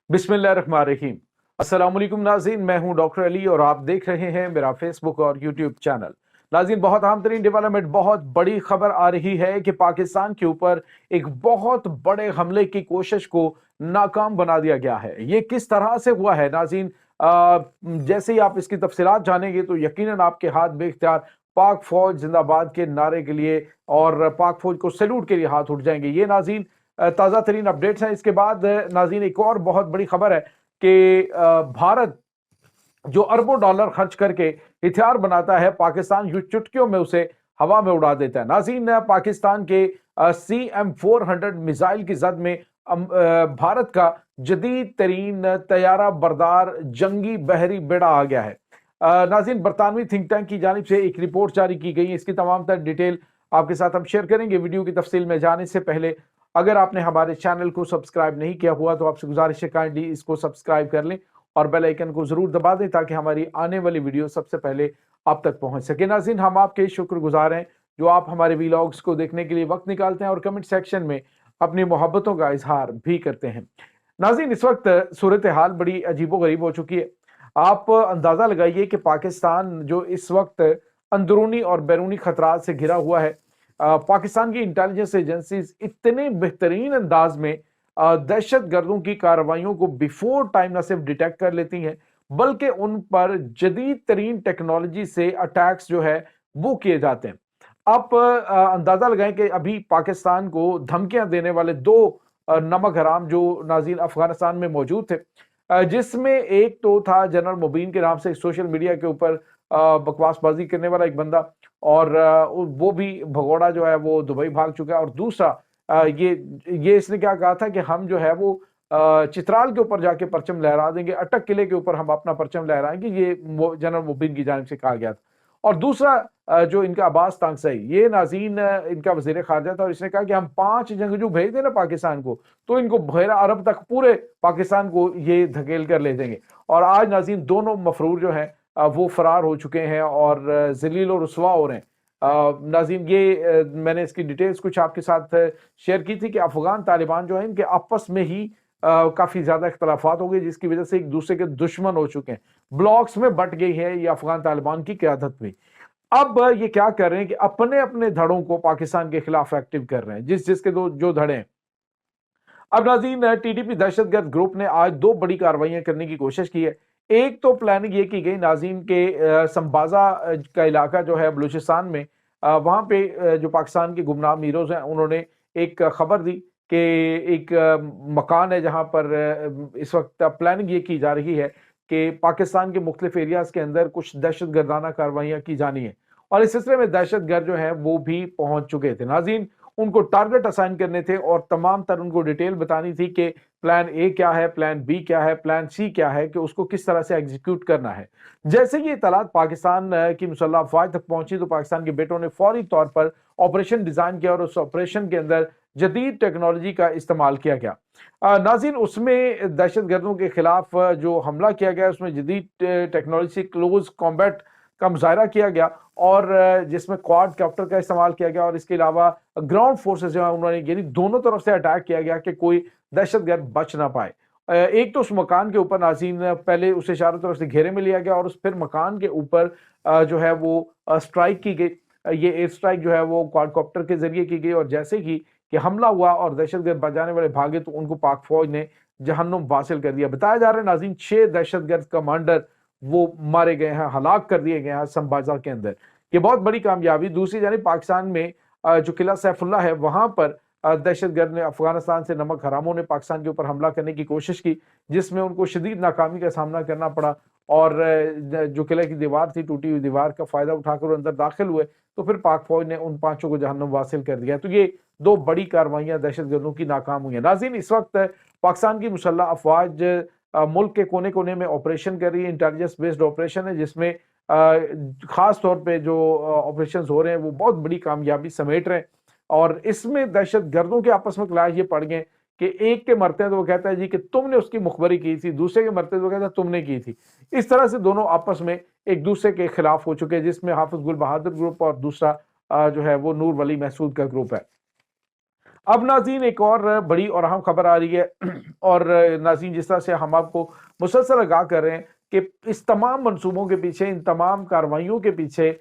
बिस्मिल्लाहिर्रहमानिर्रहीम। अस्सलाम वालेकुम नाज़रीन, मैं हूं डॉक्टर अली और आप देख रहे हैं मेरा फेसबुक और यूट्यूब चैनल। नाज़रीन, बहुत अहम तरीन डेवलपमेंट, बहुत बड़ी खबर आ रही है कि पाकिस्तान के ऊपर एक बहुत बड़े हमले की कोशिश को नाकाम बना दिया गया है। ये किस तरह से हुआ है नाज़रीन, जैसे ही आप इसकी तफसीलात जानेंगे तो यकीनन आपके हाथ बेख्तियार पाक फौज जिंदाबाद के नारे के लिए और पाक फौज को सैल्यूट के लिए हाथ उठ जाएंगे। ये नाज़रीन ताज़ा तरीन अपडेट्स हैं। इसके बाद नाज़रीन एक और बहुत बड़ी खबर है कि भारत जो अरबों डॉलर खर्च करके हथियार बनाता है, पाकिस्तान यूं चुटकियों में उसे हवा में उड़ा देता है। नाज़रीन, पाकिस्तान के CM-400 मिसाइल की जद में भारत का जदीद तरीन तैयारा बरदार जंगी बहरी बेड़ा आ गया है। नाज़रीन, बरतानवी थिंक टैंक की जानिब से एक रिपोर्ट जारी की गई है। इसकी तमाम तर डिटेल आपके साथ हम शेयर करेंगे। वीडियो की तफसील में जाने से पहले अगर आपने हमारे चैनल को सब्सक्राइब नहीं किया हुआ तो आपसे गुजारिश है काइंडली इसको सब्सक्राइब कर लें और बेल आइकन को जरूर दबा दें ताकि हमारी आने वाली वीडियो सबसे पहले आप तक पहुंच सके। नाज़रीन, हम आपके शुक्रगुजार हैं जो आप हमारे वीलॉग्स को देखने के लिए वक्त निकालते हैं और कमेंट सेक्शन में अपनी मोहब्बतों का इजहार भी करते हैं। नाज़रीन, इस वक्त सूरत हाल बड़ी अजीबोगरीब हो चुकी है। आप अंदाजा लगाइए कि पाकिस्तान जो इस वक्त अंदरूनी और बैरूनी खतरात से घिरा हुआ है, पाकिस्तान की इंटेलिजेंस एजेंसीज इतने बेहतरीन अंदाज में दहशत गर्दों की कार्रवाइयों को बिफोर टाइम न सिर्फ डिटेक्ट कर लेती हैं बल्कि उन पर जदीद तरीन टेक्नोलॉजी से अटैक्स जो है वो किए जाते हैं। आप अंदाजा लगाएं कि अभी पाकिस्तान को धमकियां देने वाले दो नमक हराम जो नाज़रीन अफगानिस्तान में मौजूद थे, जिसमें एक तो था जनरल मुबीन के नाम से सोशल मीडिया के ऊपर बकवासबाजी करने वाला एक बंदा, और वो भी भगोड़ा जो है वो दुबई भाग चुका है। और दूसरा ये इसने क्या कहा था कि हम जो है वो चित्राल के ऊपर जाके परचम लहरा देंगे, अटक किले के ऊपर हम अपना परचम लहराएंगे, ये जनरल मुबीन की जानिब से कहा गया था। और दूसरा जो इनका अब्बास तांगसाई, ये नाज़रीन इनका वज़ीर ख़ारिजा था और इसने कहा कि हम 5 जंगजू भेज देना पाकिस्तान को तो इनको बहरा अरब तक पूरे पाकिस्तान को ये धकेल कर ले देंगे। और आज नाज़रीन दोनों मफरूर जो हैं वो फरार हो चुके हैं और जलील और रुसवा हो रहे हैं। नाज़रीन, ये मैंने इसकी डिटेल्स कुछ आपके साथ शेयर की थी कि अफगान तालिबान जो है इनके आपस में ही काफी ज्यादा इख्तलाफात हो गए जिसकी वजह से एक दूसरे के दुश्मन हो चुके हैं, ब्लॉक्स में बट गई है ये अफगान तालिबान की क्यादत में। अब ये क्या कर रहे हैं कि अपने अपने धड़ों को पाकिस्तान के खिलाफ एक्टिव कर रहे हैं, जिसके जो धड़े हैं। अब नाज़रीन, TTP दहशतगर्द ग्रुप ने आज दो बड़ी कार्रवाइयां करने की कोशिश की है। एक तो प्लानिंग ये की गई नाज़रीन के संबाजा का इलाका जो है बलूचिस्तान में, वहां पे जो पाकिस्तान के गुमनाम हीरोज हैं उन्होंने एक खबर दी कि एक मकान है जहां पर इस वक्त प्लानिंग ये की जा रही है कि पाकिस्तान के मुख्तलिफ एरियाज के अंदर कुछ दहशत गर्दाना कार्रवाइयां की जानी है। और इस सिलसिले में दहशत गर्द जो है वो भी पहुंच चुके थे। नाज़रीन, उनको टारगेट असाइन करने थे और तमाम तर उनको डिटेल बतानी थी कि प्लान ए क्या है, प्लान बी क्या है, प्लान सी क्या है, कि उसको किस तरह से एग्जीक्यूट करना है। जैसे ये इतलात पाकिस्तान की मुसल्लह अफवाज तक पहुंची तो पाकिस्तान के बेटों ने फौरी तौर पर ऑपरेशन डिजाइन किया और उस ऑपरेशन के अंदर जदीद टेक्नोलॉजी का इस्तेमाल किया गया। नाज़रीन, उसमें दहशत गर्दों के खिलाफ जो हमला किया गया उसमें जदीद टेक्नोलॉजी से क्लोज कॉम्बैट का मुजाहरा किया गया और जिसमें क्वाड कॉप्टर का इस्तेमाल किया गया और इसके अलावा ग्राउंड फोर्सेस जो है उन्होंने, यानी दोनों तरफ से अटैक किया गया कि कोई दहशतगर्द बच ना पाए। एक तो उस मकान के ऊपर नाज़रीन पहले उसे चारों तरफ से घेरे में लिया गया और उस फिर मकान के ऊपर जो है वो स्ट्राइक की गई। ये एयर स्ट्राइक जो है वो क्वाडकॉप्टर के जरिए की गई और जैसे ही कि हमला हुआ और दहशतगर्द बचाने वाले भागे तो उनको पाक फौज ने जहन्नुम वासिल कर दिया। बताया जा रहा है नाज़रीन 6 दहशतगर्द कमांडर वो मारे गए हैं, हलाक कर दिए गए हैं संबाजा के अंदर। ये बहुत बड़ी कामयाबी। दूसरी जानिब पाकिस्तान में जो किला सैफुल्ला है वहां पर दहशतगर्द ने, अफगानिस्तान से नमक हरामों ने पाकिस्तान के ऊपर हमला करने की कोशिश की जिसमें उनको शदीद नाकामी का सामना करना पड़ा और जो किले की दीवार थी, टूटी हुई दीवार का फायदा उठाकर अंदर दाखिल हुए तो फिर पाक फौज ने उन 5 को जहन्नुम वासिल कर दिया। तो ये दो बड़ी कार्रवाइयां दहशतगर्दों की नाकाम हुई है। नाज़रीन, इस वक्त पाकिस्तान की मुसल्लह अफवाज मुल्क के कोने कोने में ऑपरेशन कर रही है। इंटेलिजेंस बेस्ड ऑपरेशन है जिसमें खास तौर पे जो ऑपरेशन हो रहे हैं वो बहुत बड़ी कामयाबी समेट रहे हैं और इसमें दहशत गर्दों के आपस में क्लैश ये पड़ गए कि एक के मरते हैं तो वो कहता है जी कि तुमने उसकी मुखबरी की थी, दूसरे के मरते तो वो कहता है तुमने की थी। इस तरह से दोनों आपस में एक दूसरे के खिलाफ हो चुके हैं जिसमें हाफिज गुल बहादुर ग्रुप और दूसरा जो है वो नूर वली महसूद का ग्रुप है। اب ناظرین ایک اور بڑی اور اہم خبر آ رہی ہے اور ناظرین جس طرح سے ہم آپ کو مسلسل آگاہ کر رہے ہیں کہ اس تمام منصوبوں کے پیچھے، ان تمام کارروائیوں کے پیچھے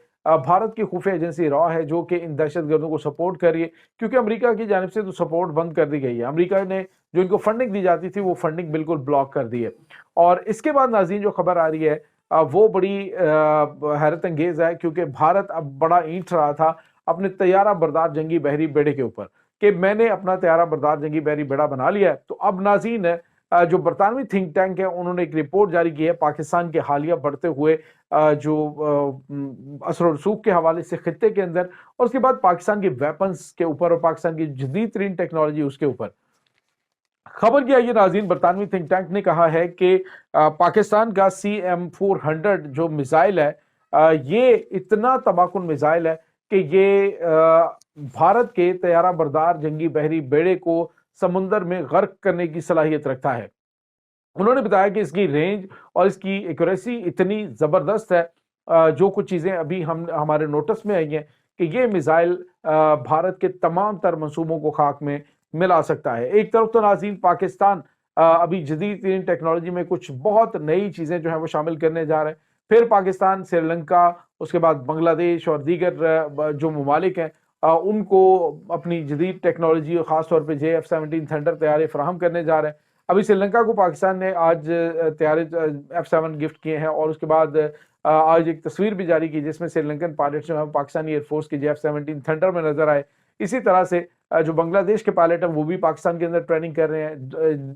بھارت کی خفیہ ایجنسی را ہے جو کہ ان دہشت گردوں کو سپورٹ کر رہی ہے، کیونکہ امریکہ کی جانب سے تو سپورٹ بند کر دی گئی ہے۔ امریکہ نے جو ان کو فنڈنگ دی جاتی تھی وہ فنڈنگ بالکل بلاک کر دی ہے۔ اور اس کے بعد ناظرین جو خبر آ رہی ہے وہ بڑی حیرت انگیز ہے، کیونکہ بھارت اب بڑا اینٹ رہا تھا اپنے طیارہ بردار جنگی بحری بیڑے کے اوپر کہ میں نے اپنا طیارہ بردار جنگی بحری بیڑا بنا لیا ہے۔ تو اب ناظرین جو برطانوی تھنک ٹینک ہے انہوں نے ایک رپورٹ جاری کی ہے پاکستان کے حالیہ بڑھتے ہوئے جو اثر و رسوخ کے حوالے سے خطے کے اندر، اور اس کے بعد پاکستان کی ویپنز کے اوپر اور پاکستان کی جدید ترین ٹیکنالوجی اس کے اوپر۔ خبر کیا ہے یہ ناظرین، برطانوی تھنک ٹینک نے کہا ہے کہ پاکستان کا CM-400 جو میزائل ہے یہ اتنا تباہ کن میزائل ہے کہ یہ بھارت کے طیارہ بردار جنگی بحری بیڑے کو سمندر میں غرق کرنے کی صلاحیت رکھتا ہے۔ انہوں نے بتایا کہ اس کی رینج اور اس کی ایکوریسی اتنی زبردست ہے، جو کچھ چیزیں ابھی ہمارے نوٹس میں آئی ہیں کہ یہ میزائل بھارت کے تمام تر منصوبوں کو خاک میں ملا سکتا ہے۔ ایک طرف تو ناظرین پاکستان ابھی جدید ترین ٹیکنالوجی میں کچھ بہت نئی چیزیں جو ہیں وہ شامل کرنے جا رہے ہیں، پھر پاکستان، سری لنکا، اس کے بعد بنگلہ دیش اور دیگر جو ممالک ہیں ان کو اپنی جدید ٹیکنالوجی اور خاص طور پہ JF-17 تھنڈر طیارے فراہم کرنے جا رہے ہیں۔ ابھی سری لنکا کو پاکستان نے آج طیارے F-7 گفٹ کیے ہیں، اور اس کے بعد آج ایک تصویر بھی جاری کی جس میں سری لنکن پائلٹ جو ہیں پاکستانی ایئر فورس کی JF-17 تھنڈر میں نظر آئے۔ اسی طرح سے جو بنگلہ دیش کے پائلٹ ہیں وہ بھی پاکستان کے اندر ٹریننگ کر رہے ہیں۔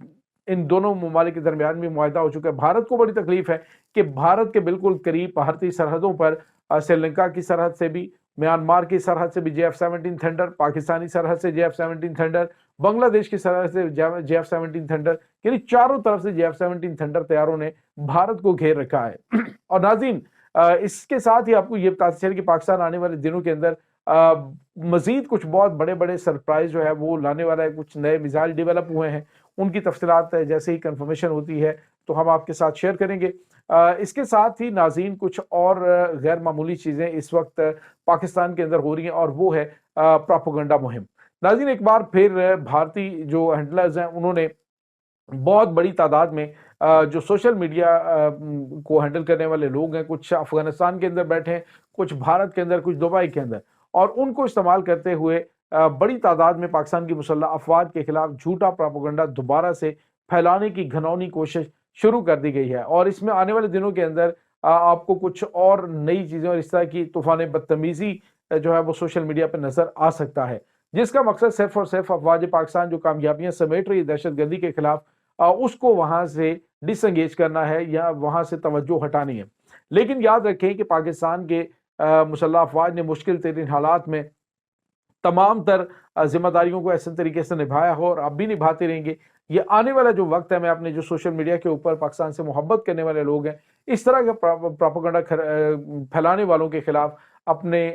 ان دونوں ممالک کے درمیان بھی معاہدہ ہو چکا ہے۔ بھارت کو بڑی تکلیف ہے کہ بھارت کے بالکل قریب بھارتی سرحدوں پر سری لنکا کی سرحد سے بھی، میانمار کی سرحد سے بھی JF-17 تھنڈر، پاکستانی سرحد سے JF-17 تھنڈر، بنگلہ دیش کی سرحد سے JF-17 تھنڈر، یعنی چاروں طرف سے JF-17 تھنڈر طیاروں نے بھارت کو گھیر رکھا ہے۔ اور ناظرین اس کے ساتھ ہی آپ کو یہ بتاتے چلیں کہ پاکستان آنے والے دنوں کے اندر مزید کچھ بہت بڑے بڑے سرپرائز جو ہے وہ لانے والا ہے۔ کچھ نئے میزائل ڈیولپ ہوئے ہیں، ان کی تفصیلات جیسے ہی کنفرمیشن ہوتی ہے تو ہم آپ کے ساتھ شیئر کریں گے۔ اس کے ساتھ ہی ناظرین کچھ اور غیر معمولی چیزیں اس وقت پاکستان کے اندر ہو رہی ہیں، اور وہ ہے پراپوگنڈا مہم۔ ناظرین ایک بار پھر بھارتی جو ہینڈلرز ہیں انہوں نے بہت بڑی تعداد میں جو سوشل میڈیا کو ہینڈل کرنے والے لوگ ہیں، کچھ افغانستان کے اندر بیٹھے ہیں، کچھ بھارت کے اندر، کچھ دبئی کے اندر، اور ان کو استعمال کرتے ہوئے بڑی تعداد میں پاکستان کی مسلح افواج کے خلاف جھوٹا پراپوگنڈا دوبارہ سے پھیلانے کی گھناؤنی کوشش شروع کر دی گئی ہے۔ اور اس میں آنے والے دنوں کے اندر آپ کو کچھ اور نئی چیزیں اور اس طرح کی طوفان بدتمیزی جو ہے وہ سوشل میڈیا پہ نظر آ سکتا ہے، جس کا مقصد صرف اور صرف افواج پاکستان جو کامیابیاں سمیٹ رہی ہے دہشت گردی کے خلاف، اس کو وہاں سے ڈس انگیج کرنا ہے یا وہاں سے توجہ ہٹانی ہے۔ لیکن یاد رکھیں کہ پاکستان کے مسلح افواج نے مشکل ترین حالات میں تمام تر ذمہ داریوں کو ایسے طریقے سے نبھایا ہو، اور اب بھی نبھاتے رہیں گے۔ یہ آنے والا جو وقت ہے، میں اپنے جو سوشل میڈیا کے اوپر پاکستان سے محبت کرنے والے لوگ ہیں، اس طرح کے پراپوگنڈا پھیلانے والوں کے خلاف اپنے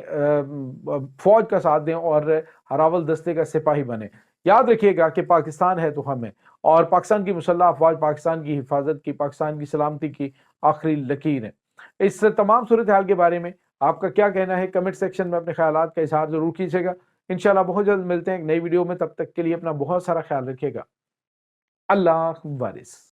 فوج کا ساتھ دیں اور ہراول دستے کا سپاہی بنیں۔ یاد رکھیے گا کہ پاکستان ہے تو ہم ہیں، اور پاکستان کی مسلح افواج پاکستان کی حفاظت کی، پاکستان کی سلامتی کی آخری لکیر ہے۔ اس تمام صورتحال کے بارے میں آپ کا کیا کہنا ہے؟ کمنٹ سیکشن میں اپنے خیالات کا اظہار ضرور کیجیے گا۔ انشاءاللہ بہت جلد ملتے ہیں ایک نئی ویڈیو میں، تب تک کے لیے اپنا بہت سارا خیال رکھیے گا۔ اللہ حافظ۔